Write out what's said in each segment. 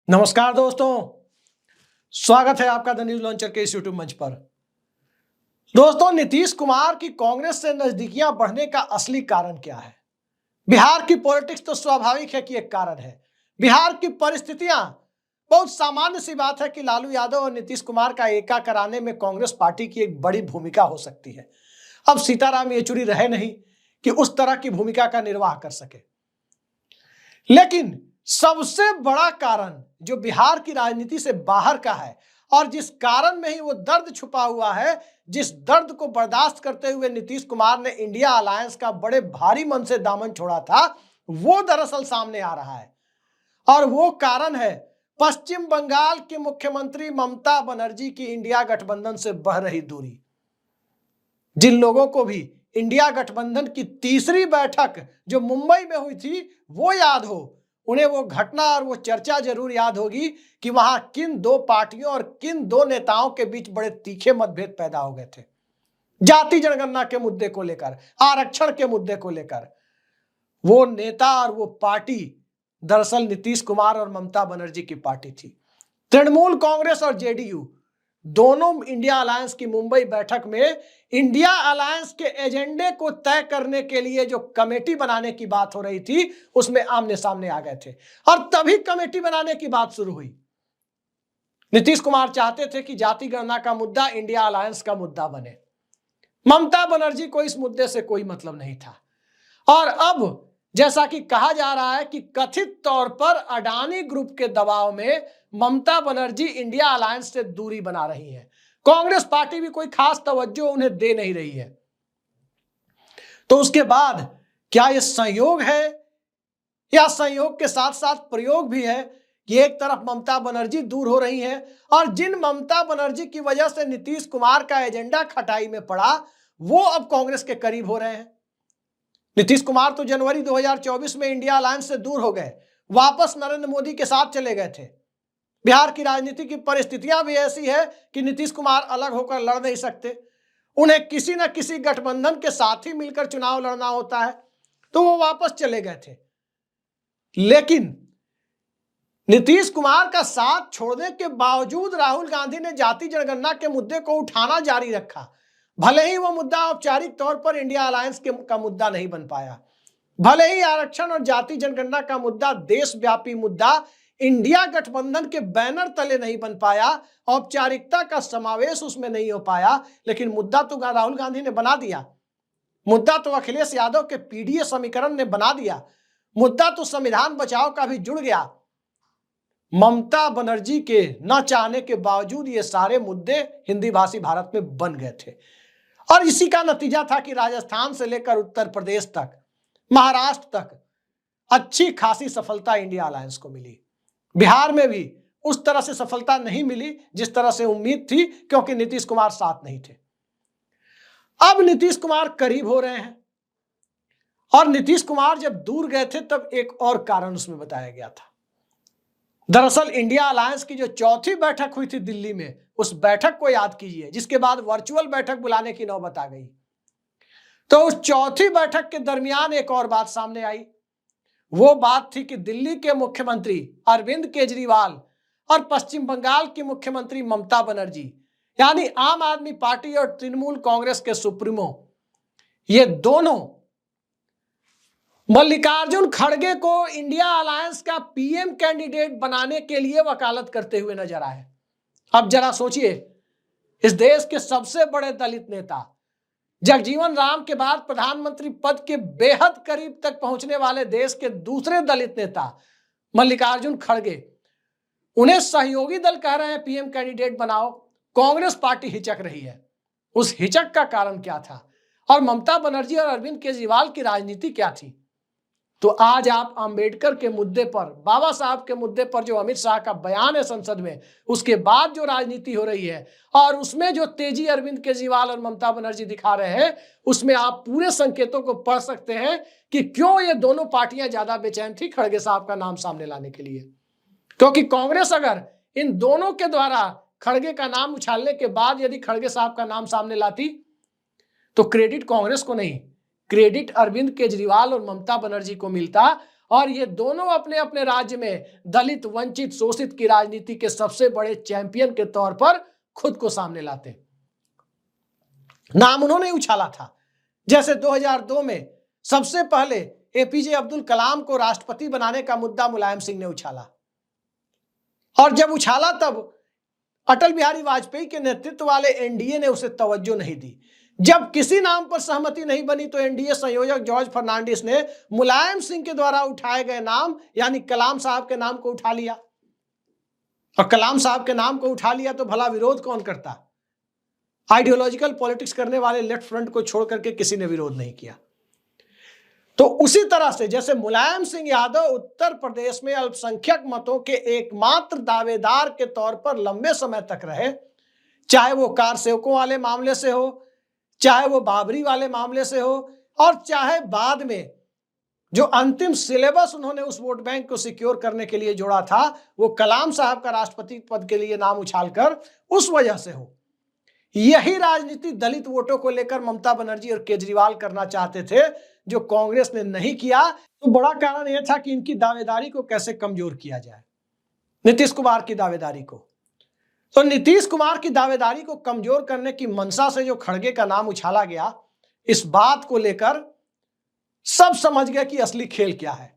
नमस्कार दोस्तों, स्वागत है आपका द न्यूज लॉन्चर के इस यूट्यूब मंच पर। दोस्तों, नीतीश कुमार की कांग्रेस से नजदीकियां बढ़ने का असली कारण क्या है? बिहार की पॉलिटिक्स तो स्वाभाविक है कि एक कारण है। बिहार की परिस्थितियां बहुत सामान्य सी बात है कि लालू यादव और नीतीश कुमार का एका कराने में कांग्रेस पार्टी की एक बड़ी भूमिका हो सकती है। अब सीताराम येचुरी रहे नहीं कि उस तरह की भूमिका का निर्वाह कर सके, लेकिन सबसे बड़ा कारण जो बिहार की राजनीति से बाहर का है और जिस कारण में ही वो दर्द छुपा हुआ है, जिस दर्द को बर्दाश्त करते हुए नीतीश कुमार ने इंडिया अलायंस का बड़े भारी मन से दामन छोड़ा था, वो दरअसल सामने आ रहा है। और वो कारण है पश्चिम बंगाल की मुख्यमंत्री ममता बनर्जी की इंडिया गठबंधन से बह रही दूरी। जिन लोगों को भी इंडिया गठबंधन की तीसरी बैठक जो मुंबई में हुई थी वो याद हो, उन्हें वो घटना और वो चर्चा जरूर याद होगी कि वहां किन दो पार्टियों और किन दो नेताओं के बीच बड़े तीखे मतभेद पैदा हो गए थे। जाति जनगणना के मुद्दे को लेकर, आरक्षण के मुद्दे को लेकर। वो नेता और वो पार्टी दरअसल नीतीश कुमार और ममता बनर्जी की पार्टी थी। तृणमूल कांग्रेस और जेडीयू दोनों इंडिया अलायंस की मुंबई बैठक में इंडिया अलायंस के एजेंडे को तय करने के लिए जो कमेटी बनाने की बात हो रही थी उसमें आमने सामने आ गए थे। और तभी कमेटी बनाने की बात शुरू हुई। नीतीश कुमार चाहते थे कि जाति गणना का मुद्दा इंडिया अलायंस का मुद्दा बने। ममता बनर्जी को इस मुद्दे से कोई मतलब नहीं था। और अब जैसा कि कहा जा रहा है कि कथित तौर पर अडानी ग्रुप के दबाव में ममता बनर्जी इंडिया अलायंस से दूरी बना रही है। कांग्रेस पार्टी भी कोई खास तवज्जो उन्हें दे नहीं रही है। तो उसके बाद क्या यह संयोग है या संयोग के साथ साथ प्रयोग भी है कि एक तरफ ममता बनर्जी दूर हो रही है और जिन ममता बनर्जी की वजह से नीतीश कुमार का एजेंडा खटाई में पड़ा वो अब कांग्रेस के करीब हो रहे हैं। नीतीश कुमार तो जनवरी 2024 में इंडिया अलायंस से दूर हो गए, वापस नरेंद्र मोदी के साथ चले गए थे। बिहार की राजनीति की परिस्थितियां भी ऐसी है कि नीतीश कुमार अलग होकर लड़ नहीं सकते, उन्हें किसी न किसी गठबंधन के साथ ही मिलकर चुनाव लड़ना होता है, तो वो वापस चले गए थे। लेकिन नीतीश कुमार का साथ छोड़ने के बावजूद राहुल गांधी ने जाति जनगणना के मुद्दे को उठाना जारी रखा। भले ही वो मुद्दा औपचारिक तौर पर इंडिया अलायंस का मुद्दा नहीं बन पाया, भले ही आरक्षण और जाति जनगणना का मुद्दा देशव्यापी मुद्दा इंडिया गठबंधन के बैनर तले नहीं बन पाया, औपचारिकता का समावेश उसमें नहीं हो पाया, लेकिन मुद्दा तो राहुल गांधी ने बना दिया, मुद्दा तो अखिलेश यादव के पीडीए समीकरण ने बना दिया, मुद्दा तो संविधान बचाओ का भी जुड़ गया। ममता बनर्जी के न चाहने के बावजूद ये सारे मुद्दे हिंदी भाषी भारत में बन गए थे और इसी का नतीजा था कि राजस्थान से लेकर उत्तर प्रदेश तक, महाराष्ट्र तक अच्छी खासी सफलता इंडिया अलायंस को मिली। बिहार में भी उस तरह से सफलता नहीं मिली जिस तरह से उम्मीद थी, क्योंकि नीतीश कुमार साथ नहीं थे। अब नीतीश कुमार करीब हो रहे हैं और नीतीश कुमार जब दूर गए थे तब एक और कारण उसमें बताया गया था। दरअसल इंडिया अलायंस की जो चौथी बैठक हुई थी दिल्ली में, उस बैठक को याद कीजिए, जिसके बाद वर्चुअल बैठक बुलाने की नौबत आ गई। तो उस चौथी बैठक के दरमियान एक और बात सामने आई। वो बात थी कि दिल्ली के मुख्यमंत्री अरविंद केजरीवाल और पश्चिम बंगाल की मुख्यमंत्री ममता बनर्जी, यानी आम आदमी पार्टी और तृणमूल कांग्रेस के सुप्रीमो, ये दोनों मल्लिकार्जुन खड़गे को इंडिया अलायंस का पीएम कैंडिडेट बनाने के लिए वकालत करते हुए नजर आए। अब जरा सोचिए, इस देश के सबसे बड़े दलित नेता, जगजीवन राम के बाद प्रधानमंत्री पद के बेहद करीब तक पहुंचने वाले देश के दूसरे दलित नेता मल्लिकार्जुन खड़गे, उन्हें सहयोगी दल कह रहे हैं पीएम कैंडिडेट बनाओ। कांग्रेस पार्टी हिचक रही है। उस हिचक का कारण क्या था और ममता बनर्जी और अरविंद केजरीवाल की राजनीति क्या थी? तो आज आप अंबेडकर के मुद्दे पर, बाबा साहब के मुद्दे पर जो अमित शाह का बयान है संसद में, उसके बाद जो राजनीति हो रही है और उसमें जो तेजी अरविंद केजरीवाल और ममता बनर्जी दिखा रहे हैं, उसमें आप पूरे संकेतों को पढ़ सकते हैं कि क्यों ये दोनों पार्टियां ज्यादा बेचैन थी खड़गे साहब का नाम सामने लाने के लिए। क्योंकि कांग्रेस अगर इन दोनों के द्वारा खड़गे का नाम उछालने के बाद यदि खड़गे साहब का नाम सामने लाती तो क्रेडिट कांग्रेस को नहीं, क्रेडिट अरविंद केजरीवाल और ममता बनर्जी को मिलता और ये दोनों अपने अपने राज्य में दलित, वंचित, शोषित की राजनीति के सबसे बड़े चैंपियन के तौर पर खुद को सामने लाते। नाम उन्होंने उछाला था। जैसे 2002 में सबसे पहले एपीजे अब्दुल कलाम को राष्ट्रपति बनाने का मुद्दा मुलायम सिंह ने उछाला, और जब उछाला तब अटल बिहारी वाजपेयी के नेतृत्व वाले एनडीए ने उसे तवज्जो नहीं दी। जब किसी नाम पर सहमति नहीं बनी तो एनडीए संयोजक जॉर्ज फर्नांडिस ने मुलायम सिंह के द्वारा उठाए गए नाम यानी कलाम साहब के नाम को उठा लिया। और कलाम साहब के नाम को उठा लिया तो भला विरोध कौन करता? आइडियोलॉजिकल पॉलिटिक्स करने वाले लेफ्ट फ्रंट को छोड़ करके किसी ने विरोध नहीं किया। तो उसी तरह से जैसे मुलायम सिंह यादव उत्तर प्रदेश में अल्पसंख्यक मतों के एकमात्र दावेदार के तौर पर लंबे समय तक रहे, चाहे वो कार सेवकों वाले मामले से हो, चाहे वो बाबरी वाले मामले से हो, और चाहे बाद में जो अंतिम सिलेबस उन्होंने उस वोट बैंक को सिक्योर करने के लिए जोड़ा था, वो कलाम साहब का राष्ट्रपति पद के लिए नाम उछालकर उस वजह से हो। यही राजनीति दलित वोटों को लेकर ममता बनर्जी और केजरीवाल करना चाहते थे, जो कांग्रेस ने नहीं किया। तो बड़ा कारण यह था कि इनकी दावेदारी को कैसे कमजोर किया जाए, नीतीश कुमार की दावेदारी को। तो नीतीश कुमार की दावेदारी को कमजोर करने की मंशा से जो खड़गे का नाम उछाला गया, इस बात को लेकर सब समझ गए कि असली खेल क्या है।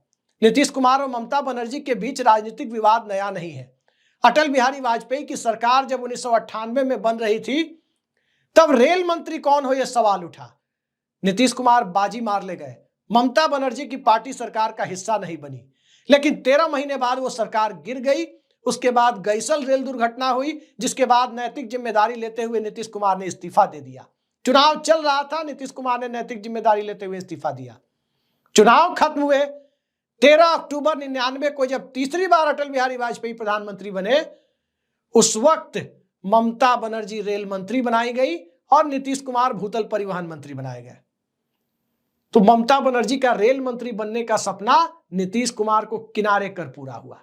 नीतीश कुमार और ममता बनर्जी के बीच राजनीतिक विवाद नया नहीं है। अटल बिहारी वाजपेयी की सरकार जब 1998 में बन रही थी, तब रेल मंत्री कौन हो यह सवाल उठा। नीतीश कुमार बाजी मार ले गए, ममता बनर्जी की पार्टी सरकार का हिस्सा नहीं बनी। लेकिन 13 महीने बाद वो सरकार गिर गई। उसके बाद गैसल रेल दुर्घटना हुई, जिसके बाद नैतिक जिम्मेदारी लेते हुए नीतीश कुमार ने इस्तीफा दे दिया। चुनाव चल रहा था, नीतीश कुमार ने नैतिक जिम्मेदारी लेते हुए इस्तीफा दिया। चुनाव खत्म हुए, 13 अक्टूबर 99 को जब तीसरी बार अटल बिहारी वाजपेयी प्रधानमंत्री बने, उस वक्त ममता बनर्जी रेल मंत्री बनाई गई और नीतीश कुमार भूतल परिवहन मंत्री बनाए गए। तो ममता बनर्जी का रेल मंत्री बनने का सपना नीतीश कुमार को किनारे कर पूरा हुआ।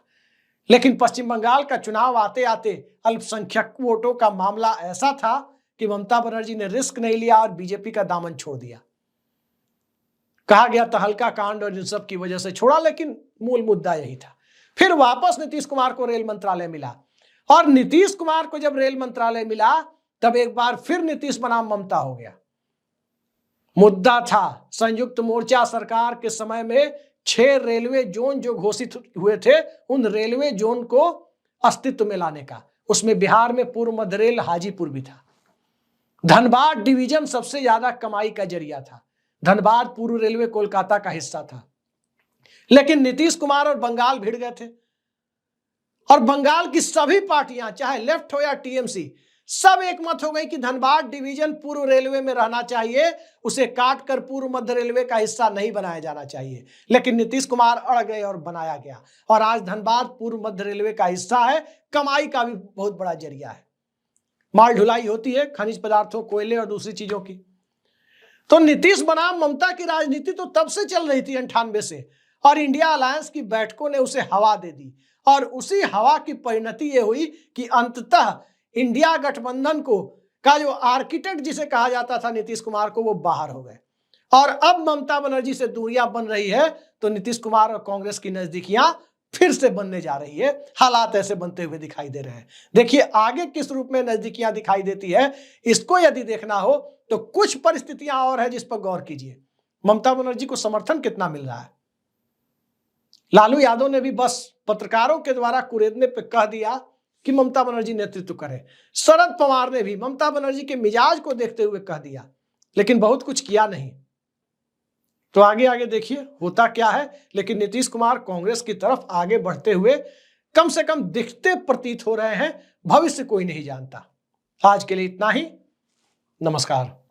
लेकिन पश्चिम बंगाल का चुनाव आते आते अल्पसंख्यक वोटों का मामला ऐसा था कि ममता बनर्जी ने रिस्क नहीं लिया और बीजेपी का दामन छोड़ दिया। कहा गया तहलका कांड और इन सब की वजह से छोड़ा, लेकिन मूल मुद्दा यही था। फिर वापस नीतीश कुमार को रेल मंत्रालय मिला, और नीतीश कुमार को जब रेल मंत्रालय मिला, तब एक बार फिर नीतीश बनाम ममता हो गया। मुद्दा था संयुक्त मोर्चा सरकार के समय में 6 रेलवे जोन जो घोषित हुए थे, उन रेलवे जोन को अस्तित्व में लाने का। उसमें बिहार में पूर्व मध्य रेल हाजीपुर भी था। धनबाद डिवीजन सबसे ज्यादा कमाई का जरिया था। धनबाद पूर्व रेलवे कोलकाता का हिस्सा था। लेकिन नीतीश कुमार और बंगाल भिड़ गए थे, और बंगाल की सभी पार्टियां, चाहे लेफ्ट हो या टीएमसी, सब एक मत हो गई कि धनबाद डिवीजन पूर्व रेलवे में रहना चाहिए, उसे काटकर पूर्व मध्य रेलवे का हिस्सा नहीं बनाया जाना चाहिए। लेकिन नीतीश कुमार अड़ गए और बनाया गया, और आज धनबाद पूर्व मध्य रेलवे का हिस्सा है। कमाई का भी बहुत बड़ा जरिया है। माल ढुलाई होती है खनिज पदार्थों, कोयले और दूसरी चीजों की। तो नीतीश बनाम ममता की राजनीति तो तब से चल रही थी 98 से, और इंडिया अलायंस की बैठकों ने उसे हवा दे दी। और उसी हवा की परिणति ये हुई कि अंततः इंडिया गठबंधन को का जो आर्किटेक्ट जिसे कहा जाता था नीतीश कुमार को, वो बाहर हो गए। और अब ममता बनर्जी से दूरियां बन रही है, तो नीतीश कुमार और कांग्रेस की नजदीकियां फिर से बनने जा रही है। हालात ऐसे बनते हुए दिखाई दे रहे हैं। देखिए आगे किस रूप में नजदीकियां दिखाई देती है, इसको यदि देखना हो तो कुछ परिस्थितियां और है जिस पर गौर कीजिए। ममता बनर्जी को समर्थन कितना मिल रहा है। लालू यादव ने भी बस पत्रकारों के द्वारा कुरेदने पे कह दिया कि ममता बनर्जी नेतृत्व करे। शरद पवार ने भी ममता बनर्जी के मिजाज को देखते हुए कह दिया, लेकिन बहुत कुछ किया नहीं। तो आगे आगे देखिए होता क्या है। लेकिन नीतीश कुमार कांग्रेस की तरफ आगे बढ़ते हुए कम से कम दिखते प्रतीत हो रहे हैं। भविष्य कोई नहीं जानता। आज के लिए इतना ही। नमस्कार।